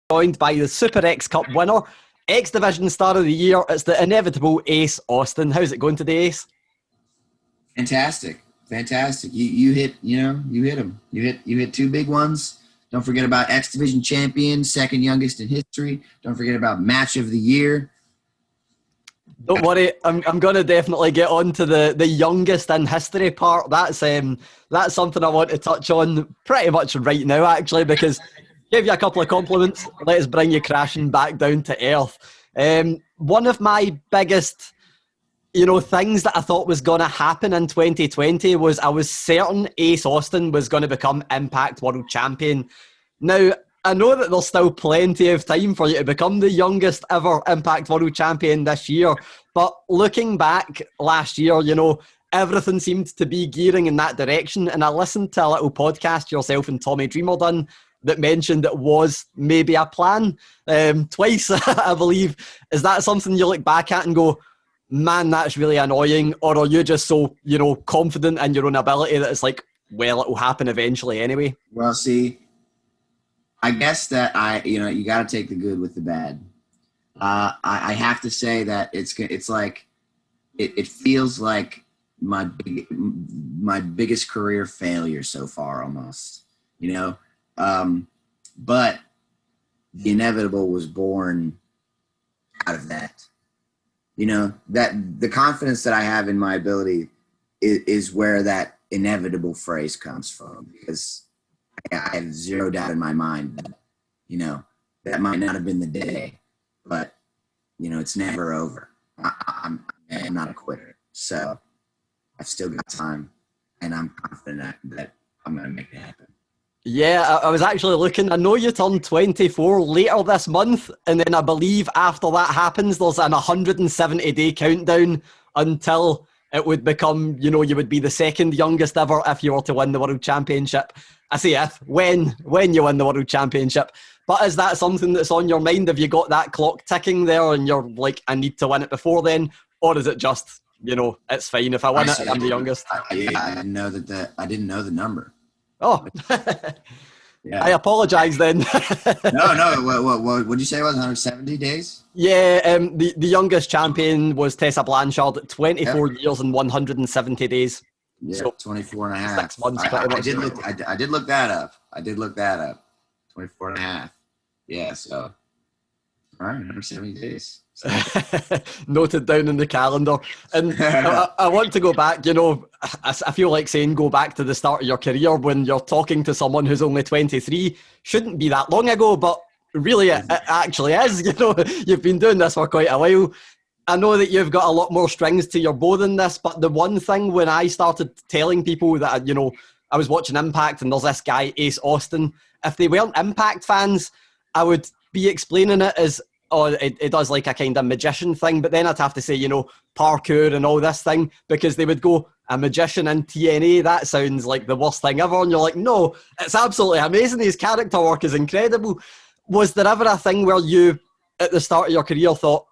joined by the Super X Cup winner, X Division Star of the Year. It's the inevitable Ace Austin. How's it going today, Ace? Fantastic. You hit them. You hit two big ones. Don't forget about X Division champion, second youngest in history. Don't forget about match of the year. Don't worry, I'm going to definitely get on to the youngest in history part. That's something I want to touch on pretty much right now, actually, because give you a couple of compliments. Let's bring you crashing back down to earth. One of my biggest, things that I thought was going to happen in 2020 was I was certain Ace Austin was going to become Impact World Champion. Now, I know that there's still plenty of time for you to become the youngest ever Impact World Champion this year, but looking back last year, everything seemed to be gearing in that direction, and I listened to a little podcast yourself and Tommy Dreamer done that mentioned it was maybe a plan, twice, I believe. Is that something you look back at and go, man, that's really annoying, or are you just so, confident in your own ability that it's like, well, it'll happen eventually anyway? Well, see, I guess that you got to take the good with the bad. I have to say that it's like it feels like my biggest career failure so far, almost. But the inevitable was born out of that. That the confidence that I have in my ability is where that inevitable phrase comes from, because I have zero doubt in my mind that, that might not have been the day, but, it's never over. I'm not a quitter. So I've still got time, and I'm confident that I'm going to make it happen. Yeah, I was actually looking. I know you turn 24 later this month, and then I believe after that happens, there's an 170-day countdown until it would become, you would be the second youngest ever if you were to win the World Championship. I say if, when you win the World Championship. But is that something that's on your mind? Have you got that clock ticking there and you're like, I need to win it before then? Or is it just, it's fine if I win it, I'm the youngest? I didn't know I didn't know the number. Oh, yeah. I apologise then. No. What did you say it was, 170 days? Yeah, the youngest champion was Tessa Blanchard at 24 years and 170 days. Yeah, so 24 and a half. 6 months. I did look that up. 24 and a half. Yeah, so all right, 170 days. So. Noted down in the calendar. And I want to go back, I feel like saying go back to the start of your career when you're talking to someone who's only 23 shouldn't be that long ago, but really it actually is. You've been doing this for quite a while. I know that you've got a lot more strings to your bow than this, but the one thing when I started telling people that, I was watching Impact and there's this guy, Ace Austin, if they weren't Impact fans, I would be explaining it as, it does like a kind of magician thing, but then I'd have to say, parkour and all this thing, because they would go, a magician in TNA, that sounds like the worst thing ever. And you're like, no, it's absolutely amazing. His character work is incredible. Was there ever a thing where you, at the start of your career, thought,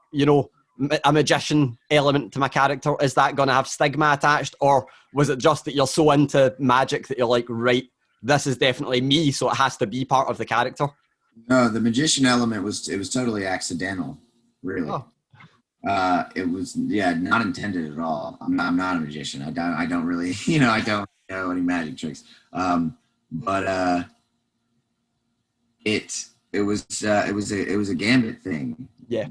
a magician element to my character, is that going to have stigma attached? Or was it just that you're so into magic that you're like, right, this is definitely me, so it has to be part of the character? No, the magician element was totally accidental, really. Oh. It was, not intended at all. I'm not a magician. I don't really, I don't know any magic tricks. But it was a gambit thing. Yeah.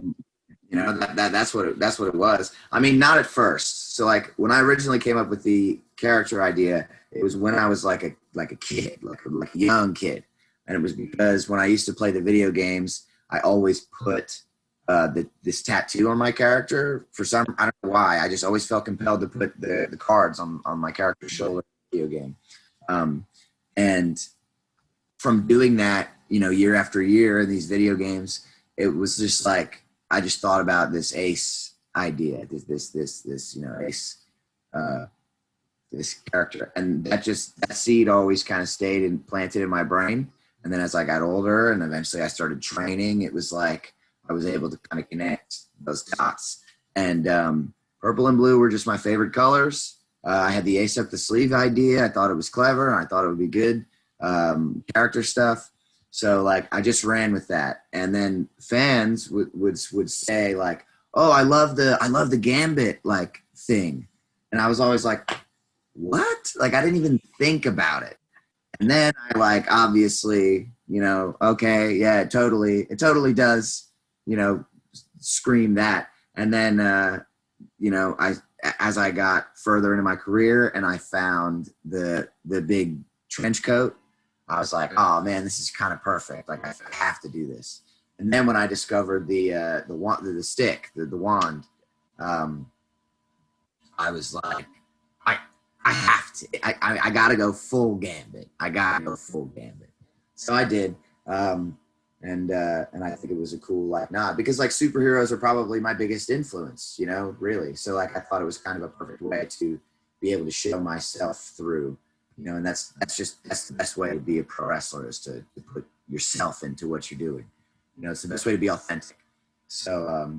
That's what it was. I mean, not at first. So like when I originally came up with the character idea, it was when I was like a kid, like a young kid. And it was because when I used to play the video games, I always put this tattoo on my character. For some, I don't know why. I just always felt compelled to put the cards on my character's shoulder in the video game. And from doing that, year after year in these video games, it was just like, I just thought about this Ace idea, this Ace, this character. And that seed always kind of stayed and planted in my brain. And then as I got older and eventually I started training, it was like I was able to kind of connect those dots. And purple and blue were just my favorite colors. I had the Ace up the sleeve idea. I thought it was clever. I thought it would be good character stuff. So like I just ran with that, and then fans would say like, "Oh, I love the Gambit like thing," and I was always like, "What?" Like I didn't even think about it, and then I like obviously, you know, okay, yeah, it totally does, you know, scream that, and then you know, as I got further into my career and I found the big trench coat, I was like, oh man, this is kind of perfect. Like I have to do this. And then when I discovered the stick, the wand, I was like, I have to. I got to go full Gambit. So I did, and I think it was a cool like nod, because like superheroes are probably my biggest influence, you know, really. So like I thought it was kind of a perfect way to be able to show myself through. You know, and that's the best way to be a pro wrestler, is to put yourself into what you're doing. You know, it's the best way to be authentic. So,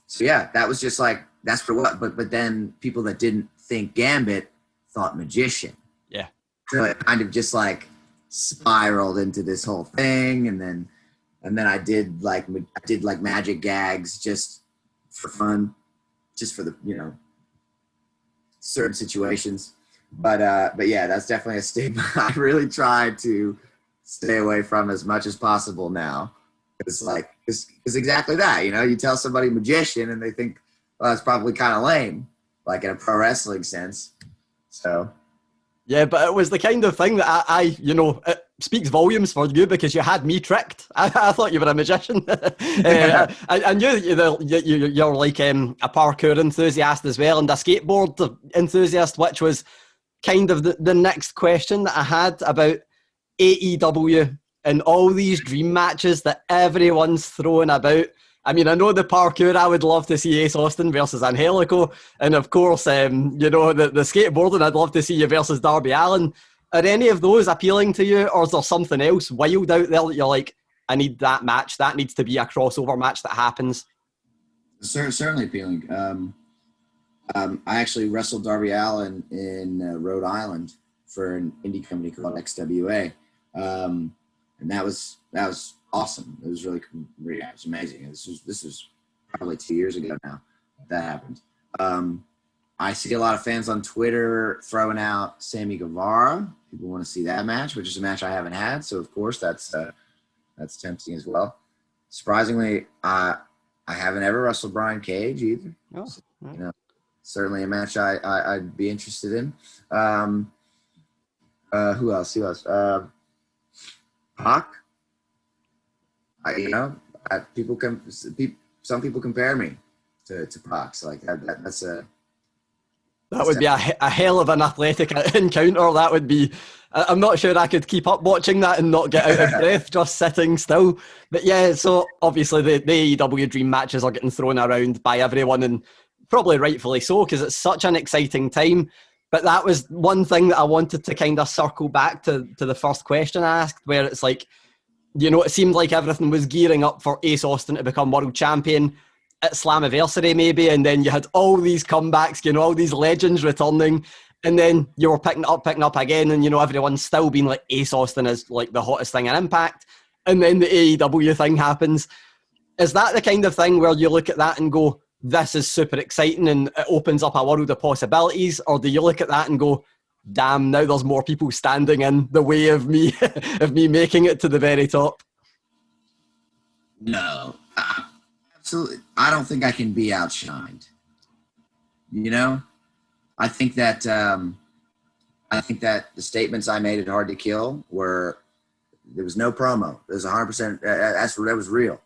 so yeah, that was just like, that's what, but then people that didn't think Gambit thought magician. Yeah. So it kind of just like spiraled into this whole thing. And then I did like magic gags just for fun, just for the, you know, certain situations. But yeah, that's definitely a stigma I really try to stay away from as much as possible now. It's like, it's exactly that, you know, you tell somebody magician and they think, well, that's probably kind of lame, like in a pro wrestling sense. So. Yeah, but it was the kind of thing that I you know, it speaks volumes for you, because you had me tricked. I thought you were a magician. I knew you're like a parkour enthusiast as well, and a skateboard enthusiast, which was kind of the next question that I had about AEW and all these dream matches that everyone's throwing about. I mean, I know the parkour, I would love to see Ace Austin versus Angelico. And of course, you know, the skateboarding, I'd love to see you versus Darby Allin. Are any of those appealing to you, or is there something else wild out there that you're like, I need that match, that needs to be a crossover match that happens? Certainly appealing. I actually wrestled Darby Allin in Rhode Island for an indie company called XWA. And that was awesome. It was really, it was amazing. This was probably 2 years ago now that happened. I see a lot of fans on Twitter throwing out Sammy Guevara. People want to see that match, which is a match I haven't had. So of course that's tempting as well. Surprisingly, I haven't ever wrestled Brian Cage either. Oh, so, you know, certainly a match I'd be interested in. Who else? Pac. Some people compare me to Pac. So like that would be a hell of an athletic encounter. That would be. I'm not sure I could keep up watching that and not get out of breath just sitting still. But yeah, so obviously the AEW dream matches are getting thrown around by everyone, and probably rightfully so, because it's such an exciting time. But that was one thing that I wanted to kind of circle back to the first question I asked, where it's like, you know, it seemed like everything was gearing up for Ace Austin to become world champion at Slammiversary maybe, and then you had all these comebacks, you know, all these legends returning, and then you were picking up again, and, you know, everyone's still been like, Ace Austin is like the hottest thing in Impact, and then the AEW thing happens. Is that the kind of thing where you look at that and go, this is super exciting and it opens up a world of possibilities? Or do you look at that and go, damn, now there's more people standing in the way of me of me making it to the very top? No, absolutely. I don't think I can be outshined. You know, I think that the statements I made at Hard to Kill there was no promo. It was 100%. That was real.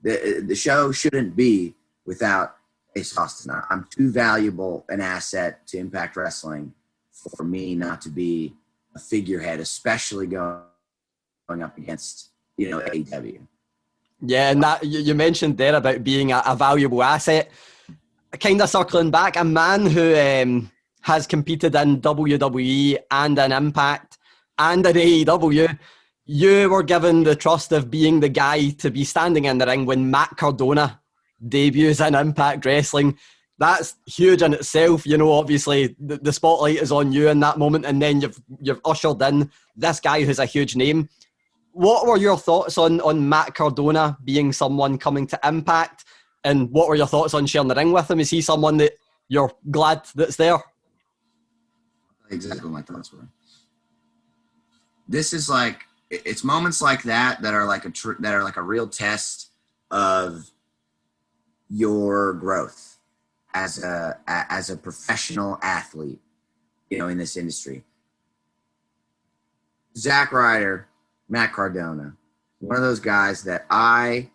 The show shouldn't be without Ace Austin. I'm too valuable an asset to Impact Wrestling for me not to be a figurehead, especially going up against, you know, AEW. Yeah, and that you mentioned there about being a valuable asset. Kind of circling back, a man who has competed in WWE and in Impact and in AEW, you were given the trust of being the guy to be standing in the ring when Matt Cardona debuts in Impact Wrestling. That's huge in itself. You know, obviously the spotlight is on you in that moment, and then you've ushered in this guy who's a huge name. what were your thoughts on Matt Cardona being someone coming to Impact? And what were your thoughts on sharing the ring with him? Is he someone that you're glad that's there? Exactly what my thoughts were. This is like, it's moments like that are like a real test of your growth as a professional athlete, you know, in this industry. Zack Ryder, Matt Cardona, one of those guys that I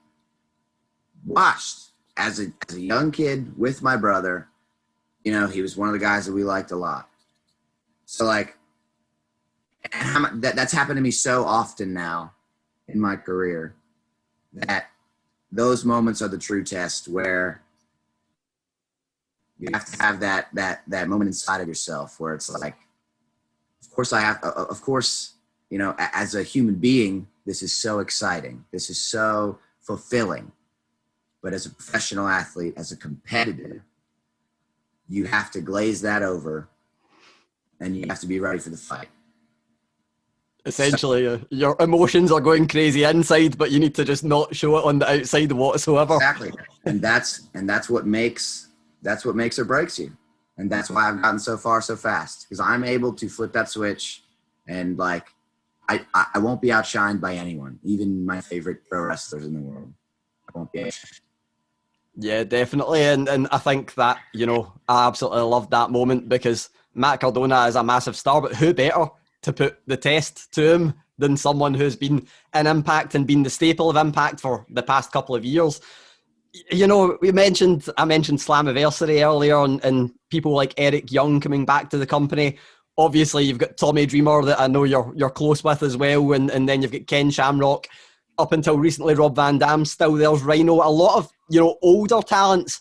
watched as a young kid with my brother. You know, he was one of the guys that we liked a lot. So like, that's happened to me so often now in my career, that those moments are the true test, where you have to have that moment inside of yourself where it's like, of course, you know, as a human being, this is so exciting. This is so fulfilling. But as a professional athlete, as a competitor, you have to glaze that over, and you have to be ready for the fight. Essentially, your emotions are going crazy inside, but you need to just not show it on the outside whatsoever. Exactly, and that's what makes or breaks you, and that's why I've gotten so far so fast, because I'm able to flip that switch, and like I won't be outshined by anyone, even my favorite pro wrestlers in the world. I won't be outshined. Yeah, definitely, and I think that, you know, I absolutely loved that moment, because Matt Cardona is a massive star, but who better to put the test to him than someone who's been in Impact and been the staple of Impact for the past couple of years. You know, I mentioned Slammiversary earlier, and people like Eric Young coming back to the company. Obviously, you've got Tommy Dreamer that I know you're close with as well, and then you've got Ken Shamrock. Up until recently, Rob Van Dam. Still, there's Rhino. A lot of, you know, older talents.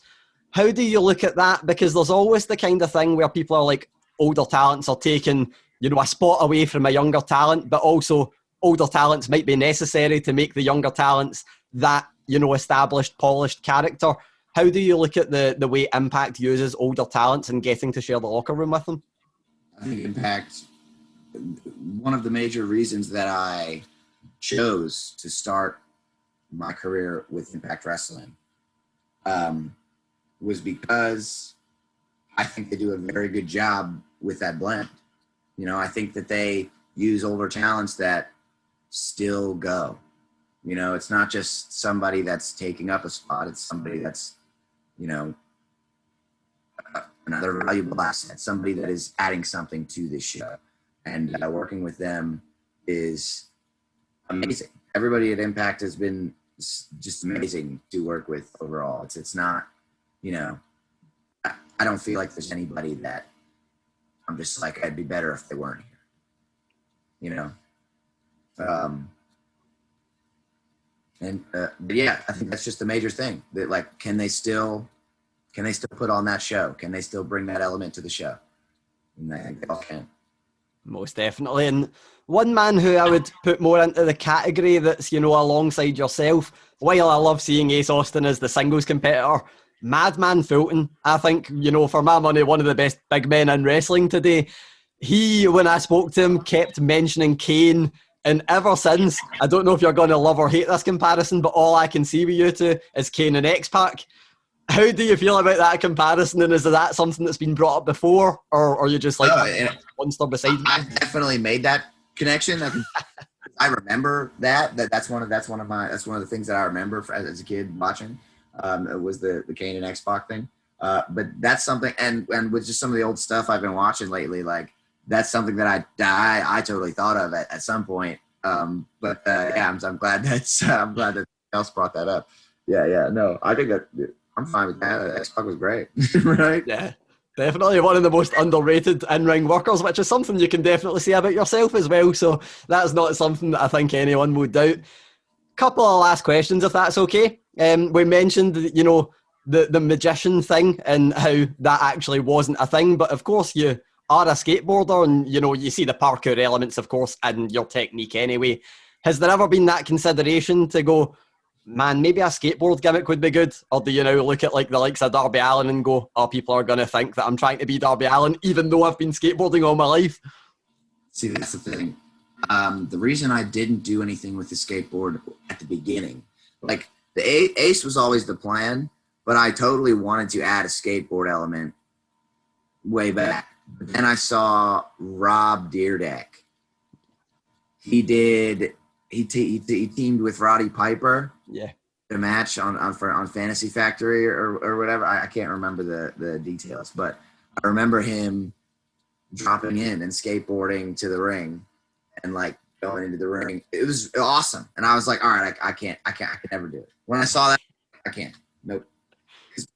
How do you look at that? Because there's always the kind of thing where people are like, older talents are taking, you know, a spot away from a younger talent, but also older talents might be necessary to make the younger talents that, you know, established, polished character. How do you look at the way Impact uses older talents and getting to share the locker room with them? I think Impact, one of the major reasons that I chose to start my career with Impact Wrestling was because I think they do a very good job with that blend. You know, I think that they use older talents that still go. You know, it's not just somebody that's taking up a spot. It's somebody that's, you know, another valuable asset, somebody that is adding something to this show. And working with them is amazing. Everybody at Impact has been just amazing to work with overall. It's not, you know, I don't feel like there's anybody that I'm just like, I'd be better if they weren't here, you know? But yeah, I think that's just the major thing, that like, can they still put on that show? Can they still bring that element to the show? And I think they all can. Most definitely. And one man who I would put more into the category that's, you know, alongside yourself, while I love seeing Ace Austin as the singles competitor, Madman Fulton, I think, you know, for my money, one of the best big men in wrestling today. He, when I spoke to him, kept mentioning Kane. And ever since, I don't know if you're going to love or hate this comparison, but all I can see with you two is Kane and X-Pac. How do you feel about that comparison? And is that something that's been brought up before? Or are you just like monster beside me? I definitely made that connection. I remember that's one of the things that I remember as a kid watching. It was the Kane and X-Pac thing. But that's something, and with just some of the old stuff I've been watching lately, like that's something that I totally thought of at some point. But I'm glad I'm glad that else brought that up. Yeah. No, I think that I'm fine with that. X-Pac was great, right? Yeah, definitely one of the most underrated in-ring workers, which is something you can definitely say about yourself as well. So that's not something that I think anyone would doubt. Couple of last questions, if that's okay. We mentioned, you know, the magician thing and how that actually wasn't a thing, but of course you are a skateboarder, and you know, you see the parkour elements, of course, in your technique anyway. Has there ever been that consideration to go, man, maybe a skateboard gimmick would be good? Or do you now look at like the likes of Darby Allin and go, oh, people are going to think that I'm trying to be Darby Allin, even though I've been skateboarding all my life? See, that's the thing. The reason I didn't do anything with the skateboard at the beginning, like the Ace was always the plan, but I totally wanted to add a skateboard element way back. But then I saw Rob Deerdeck. He teamed with Roddy Piper. Yeah. A match on Fantasy Factory or whatever. I can't remember the details, but I remember him dropping in and skateboarding to the ring and like going into the ring. It was awesome. And I was like, all right, I can never do it. When I saw that, I can't. Nope.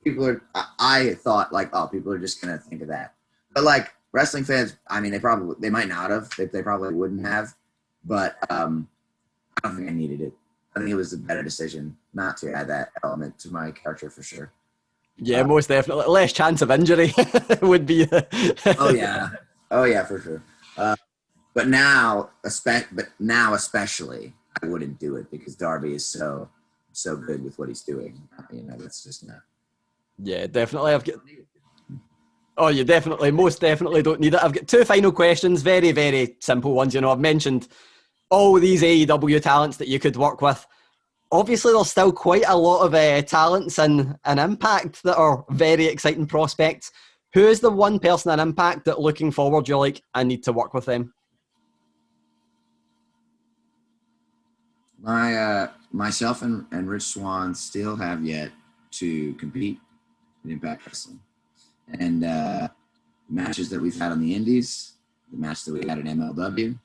Because I thought like, oh, people are just going to think of that. But like wrestling fans, I mean, they might not have, they probably wouldn't have, but I don't think I needed it. I think it was a better decision not to add that element to my character for sure. Yeah, most definitely. Less chance of injury would be. Oh yeah, for sure. But now especially, I wouldn't do it because Darby is so good with what he's doing. You know, that's just not. Yeah, definitely. Oh, you most definitely don't need it. I've got two final questions, very, very simple ones. You know, I've mentioned all these AEW talents that you could work with. Obviously, there's still quite a lot of talents in Impact that are very exciting prospects. Who is the one person in Impact that looking forward you're like, I need to work with them? Myself and Rich Swann still have yet to compete in Impact Wrestling. And matches that we've had on the Indies, the match that we had in MLW,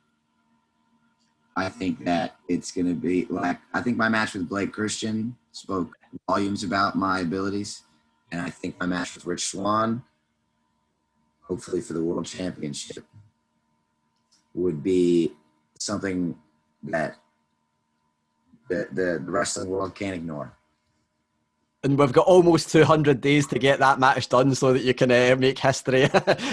I think that it's going to be like, I think my match with Blake Christian spoke volumes about my abilities. And I think my match with Rich Swann, hopefully for the World Championship, would be something that the wrestling world can't ignore. And we've got almost 200 days to get that match done so that you can make history in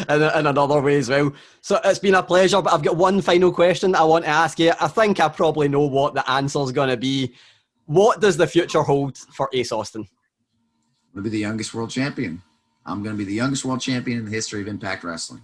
another way as well. So it's been a pleasure, but I've got one final question I want to ask you. I think I probably know what the answer is going to be. What does the future hold for Ace Austin? I'm going to be the youngest world champion. I'm going to be the youngest world champion in the history of Impact Wrestling.